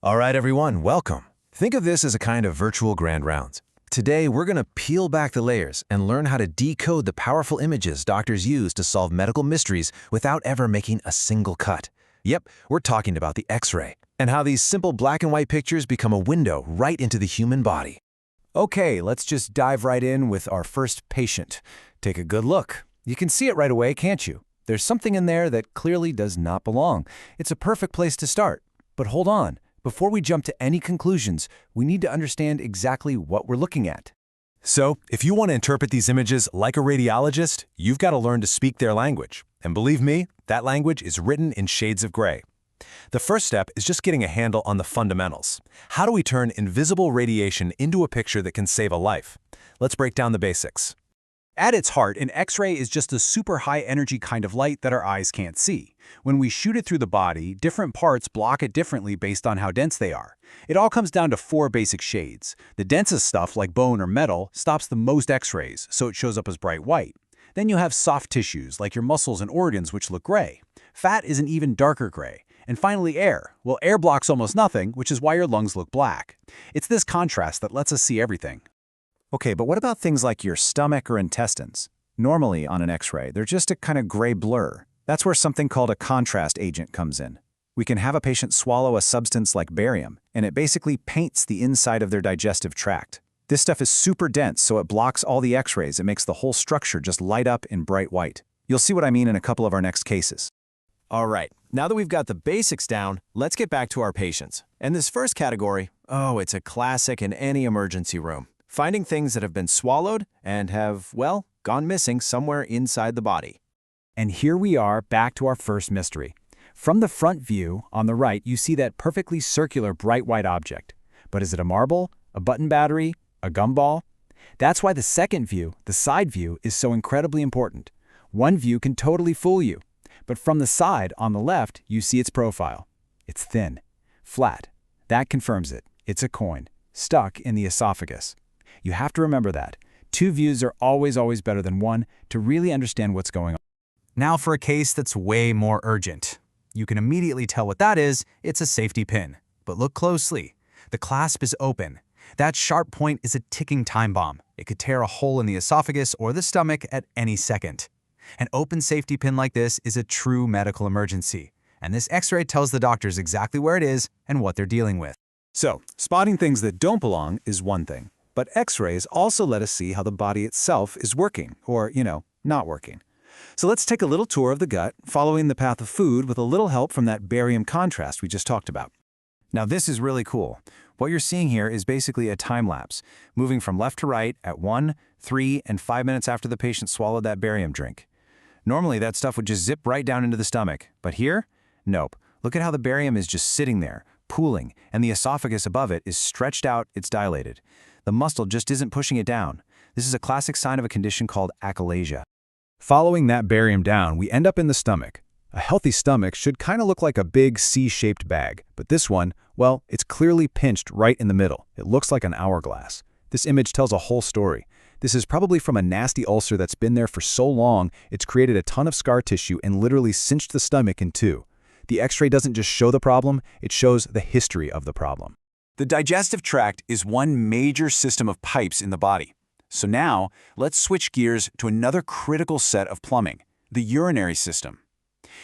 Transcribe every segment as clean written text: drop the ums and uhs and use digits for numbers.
All right, everyone, welcome. Think of this as a kind of virtual grand rounds. Today, we're going to peel back the layers and learn how to decode the powerful images doctors use to solve medical mysteries without ever making a single cut. Yep, we're talking about the X-ray and how these simple black and white pictures become a window right into the human body. Okay, let's just dive right in with our first patient. Take a good look. You can see it right away, can't you? There's something in there that clearly does not belong. It's a perfect place to start. But hold on. Before we jump to any conclusions, we need to understand exactly what we're looking at. So, if you want to interpret these images like a radiologist, you've got to learn to speak their language. And believe me, that language is written in shades of gray. The first step is just getting a handle on the fundamentals. How do we turn invisible radiation into a picture that can save a life? Let's break down the basics. At its heart, an X-ray is just a super high-energy kind of light that our eyes can't see. When we shoot it through the body, different parts block it differently based on how dense they are. It all comes down to 4 basic shades. The densest stuff, like bone or metal, stops the most X-rays, so it shows up as bright white. Then you have soft tissues, like your muscles and organs, which look gray. Fat is an even darker gray. And finally, air. Well, air blocks almost nothing, which is why your lungs look black. It's this contrast that lets us see everything. Okay, but what about things like your stomach or intestines? Normally, on an X-ray, they're just a kind of gray blur. That's where something called a contrast agent comes in. We can have a patient swallow a substance like barium, and it basically paints the inside of their digestive tract. This stuff is super dense, so it blocks all the X-rays. It makes the whole structure just light up in bright white. You'll see what I mean in a couple of our next cases. All right, now that we've got the basics down, let's get back to our patients. And this first category, it's a classic in any emergency room. Finding things that have been swallowed and have, well, gone missing somewhere inside the body. And here we are back to our first mystery. From the front view, on the right, you see that perfectly circular bright white object. But is it a marble, a button battery, a gumball? That's why the second view, the side view, is so incredibly important. One view can totally fool you. But from the side, on the left, you see its profile. It's thin, flat. That confirms it. It's a coin, stuck in the esophagus. You have to remember that. 2 views are always better than 1 to really understand what's going on. Now for a case that's way more urgent. You can immediately tell what that is. It's a safety pin. But look closely. The clasp is open. That sharp point is a ticking time bomb. It could tear a hole in the esophagus or the stomach at any second. An open safety pin like this is a true medical emergency. And this X-ray tells the doctors exactly where it is and what they're dealing with. So, spotting things that don't belong is one thing. But X-rays also let us see how the body itself is working, or, not working. So let's take a little tour of the gut, following the path of food with a little help from that barium contrast we just talked about. Now this is really cool. What you're seeing here is basically a time lapse, moving from left to right at 1, 3, and 5 minutes after the patient swallowed that barium drink. Normally that stuff would just zip right down into the stomach, but here? Nope. Look at how the barium is just sitting there, pooling, and the esophagus above it is stretched out, it's dilated. The muscle just isn't pushing it down. This is a classic sign of a condition called achalasia. Following that barium down, we end up in the stomach. A healthy stomach should kind of look like a big C-shaped bag, but this one, well, it's clearly pinched right in the middle. It looks like an hourglass. This image tells a whole story. This is probably from a nasty ulcer that's been there for so long, it's created a ton of scar tissue and literally cinched the stomach in 2. The X-ray doesn't just show the problem, it shows the history of the problem. The digestive tract is one major system of pipes in the body. So now, let's switch gears to another critical set of plumbing, the urinary system.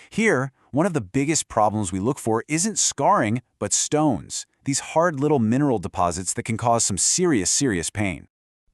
Here, one of the biggest problems we look for isn't scarring, but stones, these hard little mineral deposits that can cause some serious pain.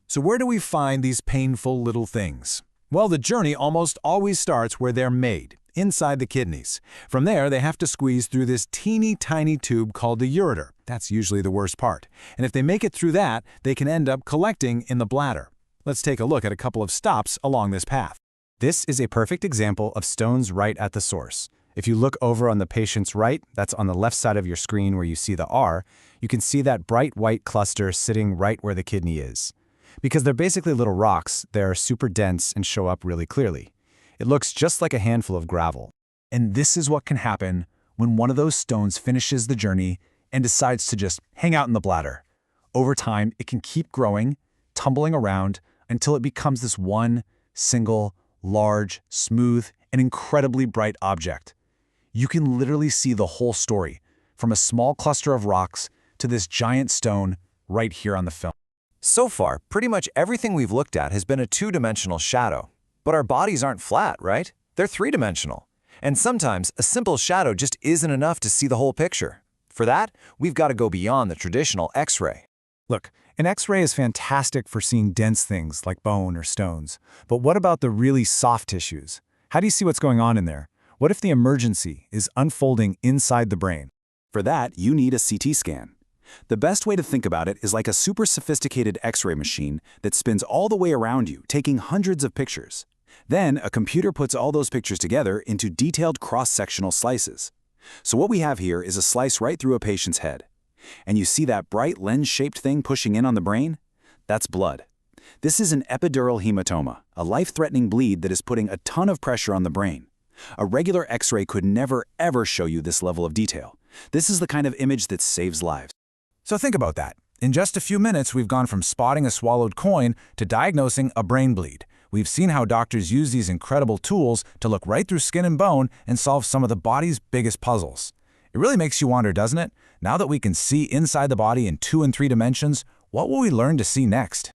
So where do we find these painful little things? Well, the journey almost always starts where they're made, inside the kidneys. From there, they have to squeeze through this teeny tiny tube called the ureter. That's usually the worst part. And if they make it through that, they can end up collecting in the bladder. Let's take a look at a couple of stops along this path. This is a perfect example of stones right at the source. If you look over on the patient's right, that's on the left side of your screen where you see the R, you can see that bright white cluster sitting right where the kidney is. Because they're basically little rocks, they're super dense and show up really clearly. It looks just like a handful of gravel. And this is what can happen when one of those stones finishes the journey and decides to just hang out in the bladder. Over time, it can keep growing, tumbling around, until it becomes this one, single, large, smooth, and incredibly bright object. You can literally see the whole story, from a small cluster of rocks to this giant stone right here on the film. So far, pretty much everything we've looked at has been a two-dimensional shadow. But our bodies aren't flat, right? They're three-dimensional. And sometimes a simple shadow just isn't enough to see the whole picture. For that, we've got to go beyond the traditional X-ray. Look, an X-ray is fantastic for seeing dense things like bone or stones. But what about the really soft tissues? How do you see what's going on in there? What if the emergency is unfolding inside the brain? For that, you need a CT scan. The best way to think about it is like a super sophisticated X-ray machine that spins all the way around you, taking hundreds of pictures. Then, a computer puts all those pictures together into detailed cross-sectional slices. So what we have here is a slice right through a patient's head. And you see that bright lens-shaped thing pushing in on the brain? That's blood. This is an epidural hematoma, a life-threatening bleed that is putting a ton of pressure on the brain. A regular X-ray could never, ever show you this level of detail. This is the kind of image that saves lives. So think about that. In just a few minutes, we've gone from spotting a swallowed coin to diagnosing a brain bleed. We've seen how doctors use these incredible tools to look right through skin and bone and solve some of the body's biggest puzzles. It really makes you wonder, doesn't it? Now that we can see inside the body in 2 and 3 dimensions, what will we learn to see next?